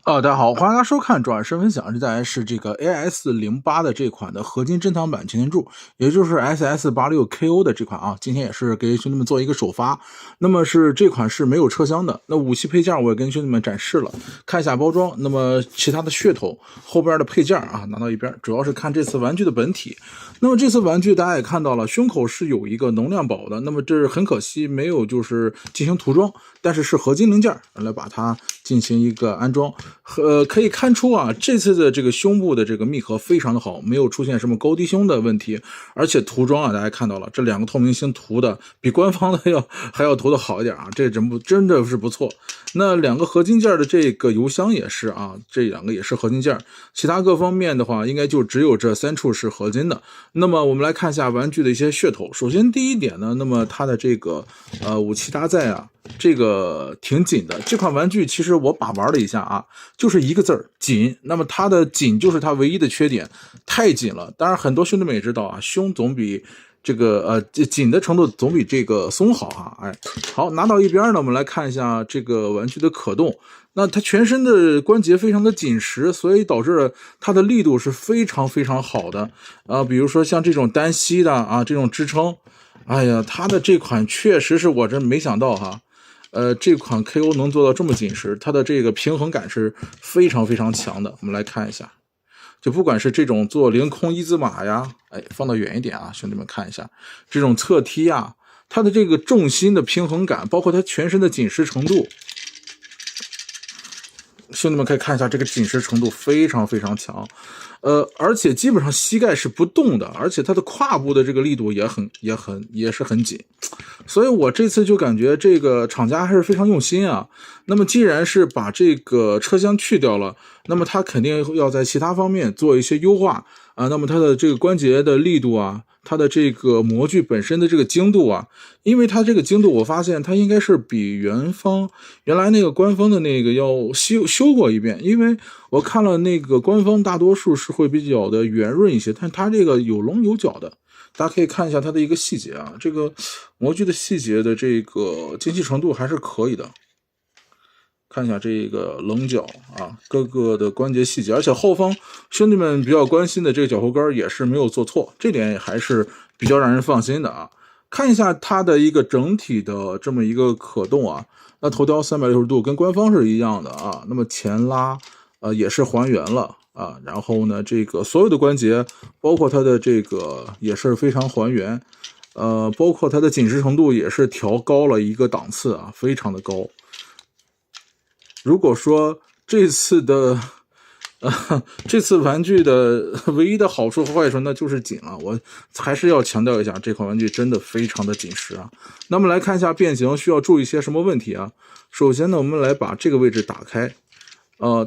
大家好，欢迎大家收看转身分享。这台是这个 AS08的这款的合金珍藏版擎天柱，也就是 SS86KO 的这款啊。今天也是给兄弟们做一个首发。那么是这款是没有车厢的，那武器配件我也跟兄弟们展示了，看一下包装。那么其他的噱头后边的配件啊拿到一边，主要是看这次玩具的本体。那么这次玩具大家也看到了，胸口是有一个能量宝的，那么这很可惜没有就是进行涂装，但是合金零件来把它进行一个安装。可以看出啊，这次的这个胸部的这个密合非常的好，没有出现什么高低胸的问题，而且涂装啊，大家看到了，这两个透明星涂的比官方的还要涂的好一点啊，这真的是不错。那两个合金件的这个油箱也是啊，这两个也是合金件，其他各方面的话，应该就只有这3处是合金的。那么我们来看一下玩具的一些噱头。首先第一点呢，那么它的这个武器搭载啊，这个挺紧的。这款玩具其实我把玩了一下啊，就是一个字儿紧。那么它的紧就是它唯一的缺点，太紧了。当然很多兄弟们也知道啊，胸总比这个紧的程度总比这个松好啊。哎，好，拿到一边呢，我们来看一下这个玩具的可动。那它全身的关节非常的紧实，所以导致它的力度是非常非常好的啊。比如说像这种单膝的啊，这种支撑，哎呀，它的这款确实是我真没想到哈。这款 KO 能做到这么紧实，它的这个平衡感是非常非常强的。我们来看一下，就不管是这种做凌空一字马呀，哎，放到远一点啊，兄弟们看一下，这种侧踢呀，它的这个重心的平衡感，包括它全身的紧实程度，兄弟们可以看一下，这个紧实程度非常非常强。而且基本上膝盖是不动的，而且它的胯部的这个力度也是很紧，所以我这次就感觉这个厂家还是非常用心啊。那么既然是把这个车厢去掉了，那么它肯定要在其他方面做一些优化啊。那么它的这个关节的力度啊，它的这个模具本身的这个精度啊，因为它这个精度我发现它应该是比原来那个官方的那个要修过一遍，因为我看了那个官方大多数是会比较的圆润一些，但它这个有棱有角的，大家可以看一下它的一个细节啊，这个模具的细节的这个精细程度还是可以的。看一下这个棱角啊，各个的关节细节，而且后方兄弟们比较关心的这个脚后跟也是没有做错，这点也还是比较让人放心的啊。看一下它的一个整体的这么一个可动啊，那头雕360度跟官方是一样的啊，那么前拉也是还原了啊，然后呢这个所有的关节包括它的这个也是非常还原，包括它的紧实程度也是调高了一个档次啊，非常的高。如果说这次玩具的唯一的好处和坏处那就是紧了，我还是要强调一下，这款玩具真的非常的紧实啊。那么来看一下变形需要注意些什么问题啊。首先呢，我们来把这个位置打开，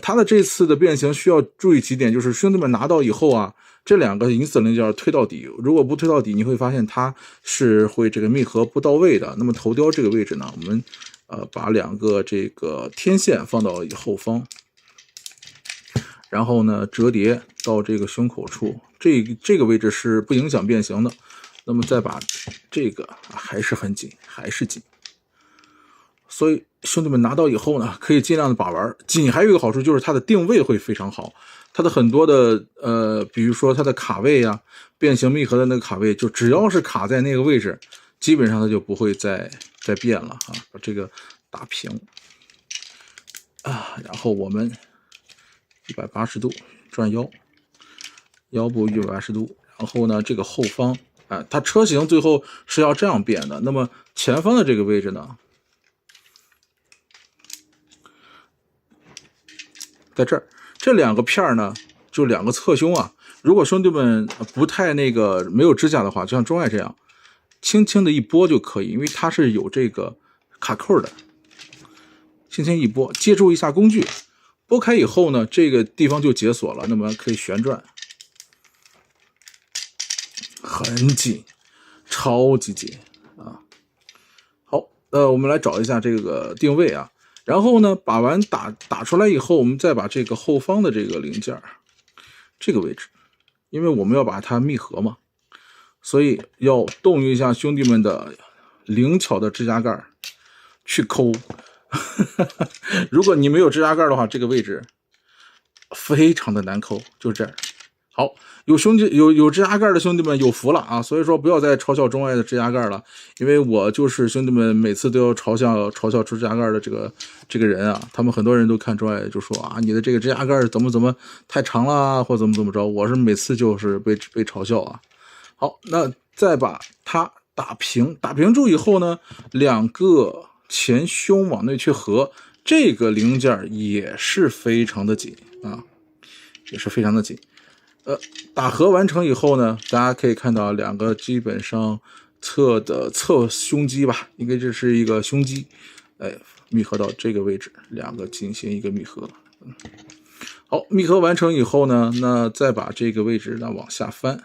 它的这次的变形需要注意几点，就是兄弟们拿到以后啊，这两个银色零件推到底，如果不推到底，你会发现它是会这个密合不到位的。那么头雕这个位置呢，我们把两个这个天线放到后方，然后呢折叠到这个胸口处，这个位置是不影响变形的。那么再把这个还是很紧，还是紧。所以兄弟们拿到以后呢，可以尽量的把玩。紧还有一个好处就是它的定位会非常好，它的很多的比如说它的卡位啊，变形密合的那个卡位，就只要是卡在那个位置，基本上它就不会再变了啊。把这个打平啊，然后我们180度转腰部180度，然后呢这个后方它车型最后是要这样变的。那么前方的这个位置呢，在这儿，这两个片呢，就两个侧胸啊。如果兄弟们不太没有支架的话，就像钟爱这样，轻轻的一拨就可以，因为它是有这个卡扣的，轻轻一拨，借助一下工具，拨开以后呢，这个地方就解锁了，那么可以旋转，很紧，超级紧啊。好，我们来找一下这个定位啊。然后呢，把完打出来以后，我们再把这个后方的这个零件这个位置，因为我们要把它密合嘛，所以要动用一下兄弟们的灵巧的指甲盖去抠。如果你没有指甲盖的话，这个位置非常的难抠，就这样。好，有指甲盖的兄弟们有福了啊！所以说不要再嘲笑中外的指甲盖了，因为我就是兄弟们每次都要嘲笑指甲盖的这个人啊，他们很多人都看中外就说啊，你的这个指甲盖怎么太长了，或怎么着，我是每次就是被嘲笑啊。好，那再把它打平住以后呢，两个前胸往内去合，这个零件也是非常的紧啊，也是非常的紧。打合完成以后呢，大家可以看到两个基本上侧胸肌吧，应该这是一个胸肌，密合到这个位置，两个进行一个密合。好，密合完成以后呢，那再把这个位置呢往下翻，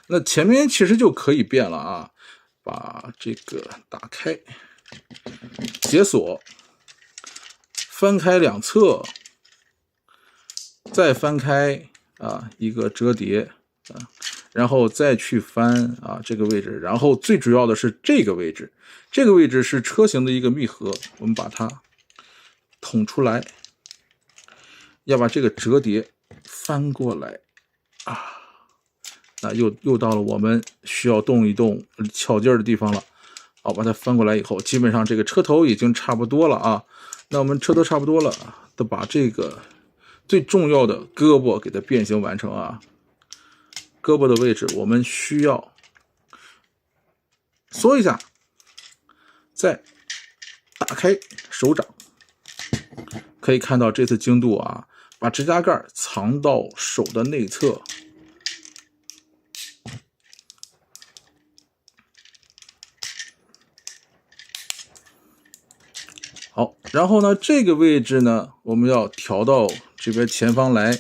那前面其实就可以变了啊，把这个打开，解锁，翻开两侧，再翻开。一个折叠然后再去翻这个位置，然后最主要的是这个位置，这个位置是车型的一个密合，我们把它捅出来，要把这个折叠翻过来那又到了我们需要动一动巧劲儿的地方了。好，把它翻过来以后，基本上这个车头已经差不多了啊。那我们车头差不多了，都把这个最重要的胳膊给它变形完成啊！胳膊的位置我们需要缩一下，再打开手掌，可以看到这次精度啊，把指甲盖藏到手的内侧，好，然后呢，这个位置呢，我们要调到这边前方来，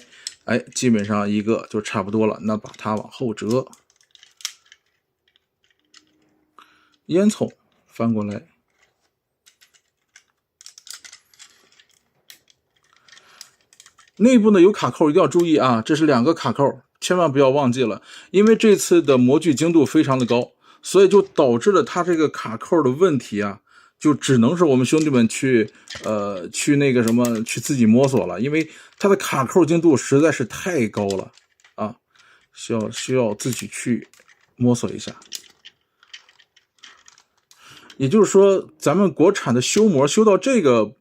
基本上一个就差不多了。那把它往后折，烟囱翻过来，内部呢有卡扣，一定要注意啊，这是两个卡扣，千万不要忘记了，因为这次的模具精度非常的高，所以就导致了它这个卡扣的问题啊。就只能是我们兄弟们去那个什么去自己摸索了，因为它的卡扣精度实在是太高了啊，需要自己去摸索一下。也就是说，咱们国产的修模修到这个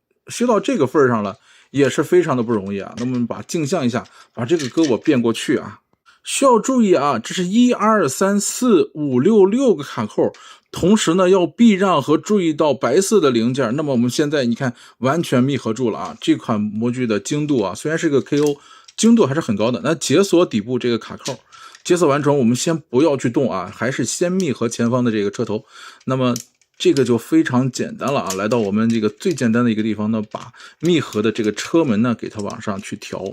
份上了，也是非常的不容易啊。那么把镜像一下，把这个胳膊变过去啊。需要注意啊，这是1、2、3、4、5、6 6个卡扣，同时呢要避让和注意到白色的零件。那么我们现在你看完全密合住了啊，这款模具的精度啊，虽然是个 KO， 精度还是很高的。那解锁底部这个卡扣，解锁完成，我们先不要去动啊，还是先密合前方的这个车头。那么这个就非常简单了啊，来到我们这个最简单的一个地方呢，把密合的这个车门呢给它往上去调。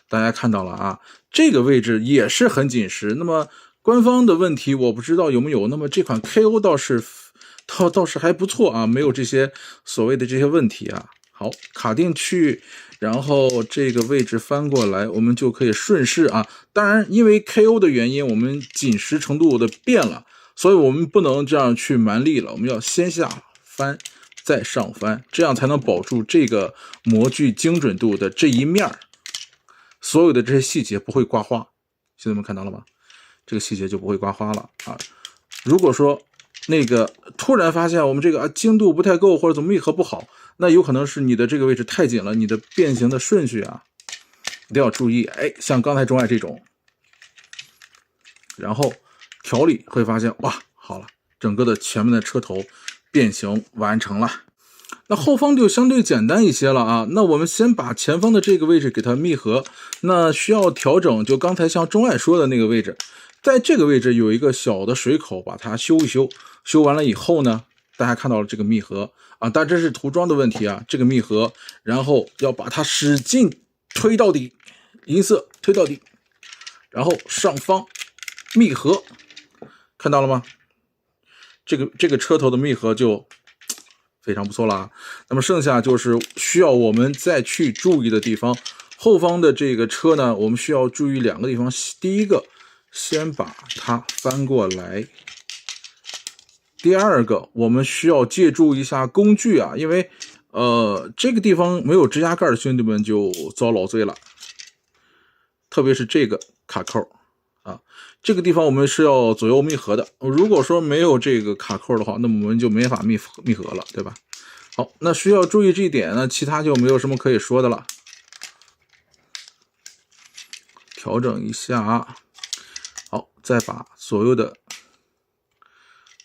大家看到了啊，这个位置也是很紧实。那么官方的问题我不知道有没有，那么这款 KO 倒是还不错啊，没有这些所谓的这些问题啊。好，卡进去，然后这个位置翻过来，我们就可以顺势啊。当然，因为 KO 的原因，我们紧实程度的变了，所以我们不能这样去蛮力了，我们要先下翻，再上翻，这样才能保住这个模具精准度的这一面。所有的这些细节不会刮花，兄弟们看到了吗？这个细节就不会刮花了啊。如果说那个突然发现我们这个精度不太够，或者怎么密合不好，那有可能是你的这个位置太紧了，你的变形的顺序啊一定要注意。像刚才中外这种，然后调理会发现哇，好了，整个的前面的车头变形完成了。那后方就相对简单一些了啊。那我们先把前方的这个位置给它密合，那需要调整，就刚才像钟爱说的那个位置，在这个位置有一个小的水口，把它修一修。修完了以后呢，大家看到了这个密合啊，但这是涂装的问题啊，这个密合，然后要把它使劲推到底，银色推到底，然后上方密合，看到了吗？这个车头的密合就非常不错啦。那么剩下就是需要我们再去注意的地方。后方的这个车呢，我们需要注意两个地方。第一个，先把它翻过来。第二个，我们需要借助一下工具啊，因为这个地方没有指甲盖的兄弟们就遭老罪了。特别是这个卡扣啊，这个地方我们是要左右密合的。如果说没有这个卡扣的话，那么我们就没法密合了，对吧？好，那需要注意这一点呢，其他就没有什么可以说的了。调整一下啊，好，再把所有的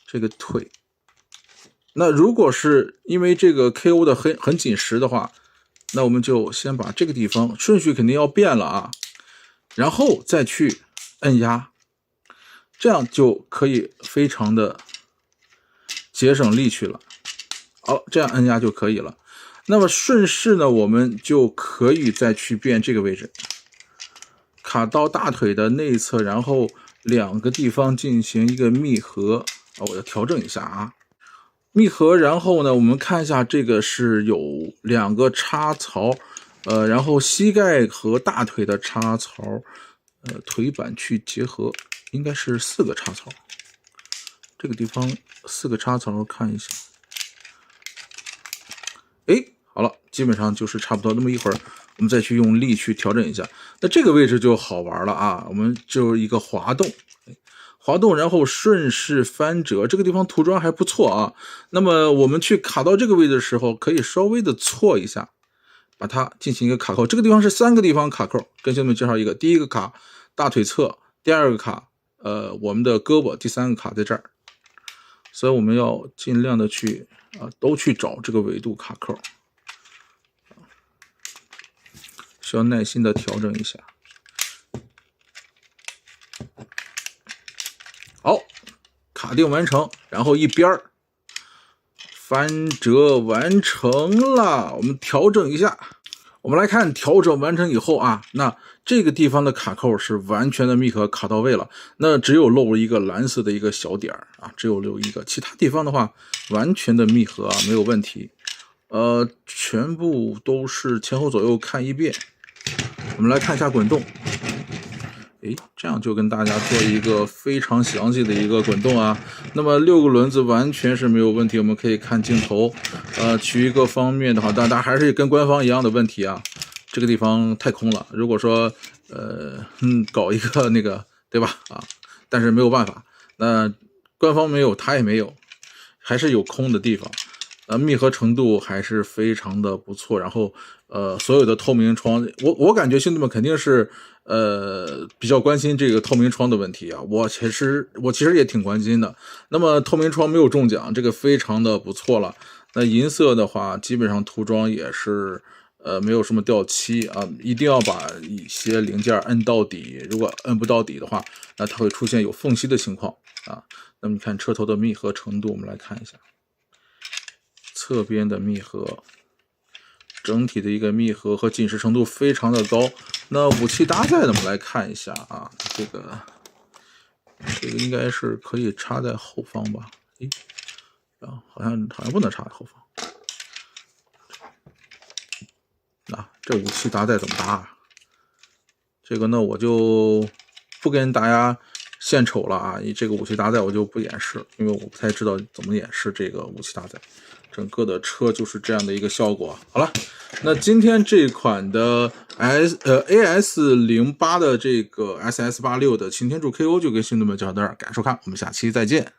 这个腿，那如果是因为这个 KO 的很紧实的话，那我们就先把这个地方顺序肯定要变了啊，然后再去摁压，这样就可以非常的节省力气了。好，这样摁压就可以了。那么顺势呢，我们就可以再去变这个位置，卡到大腿的内侧，然后两个地方进行一个密合。我要调整一下啊，密合。然后呢，我们看一下这个是有2个插槽，然后膝盖和大腿的插槽，腿板去结合，应该是4个插槽。这个地方4个插槽，看一下。好了，基本上就是差不多。那么一会儿我们再去用力去调整一下。那这个位置就好玩了啊，我们就是一个滑动，然后顺势翻折，这个地方涂装还不错啊。那么我们去卡到这个位置的时候，可以稍微的错一下，把它进行一个卡扣。这个地方是3个地方卡扣，跟兄弟们介绍一个，第一个卡大腿侧，第2个卡我们的胳膊，第3个卡在这儿。所以我们要尽量的去都去找这个纬度卡扣，需要耐心的调整一下。好，卡定完成，然后一边翻折完成了。我们调整一下，我们来看调整完成以后啊，那这个地方的卡扣是完全的密合，卡到位了。那只有漏了一个蓝色的一个小点啊，只有留一个，其他地方的话完全的密合啊，没有问题。全部都是前后左右看一遍。我们来看一下滚动。这样就跟大家做一个非常详细的一个滚动啊。那么6个轮子完全是没有问题，我们可以看镜头。取一个方面的话，大家还是跟官方一样的问题啊，这个地方太空了。如果说搞一个那个，对吧？但是没有办法，那官方没有，他也没有，还是有空的地方。密合程度还是非常的不错，然后所有的透明窗，我感觉兄弟们肯定是比较关心这个透明窗的问题啊，我其实也挺关心的。那么透明窗没有中奖，这个非常的不错了。那银色的话，基本上涂装也是没有什么掉漆啊，一定要把一些零件摁到底，如果摁不到底的话，那它会出现有缝隙的情况啊。那么你看车头的密合程度，我们来看一下。侧边的密合，整体的一个密合和紧实程度非常的高。那武器搭载呢，我们来看一下啊，这个应该是可以插在后方吧？好像不能插在后方。这武器搭载怎么搭啊？这个呢，我就不跟大家献丑了啊，这个武器搭载我就不演示，因为我不太知道怎么演示这个武器搭载。整个的车就是这样的一个效果。好了，那今天这款的AS08的这个 SS86 的擎天柱 KO 就跟兄弟们讲到这儿，感谢收看，我们下期再见。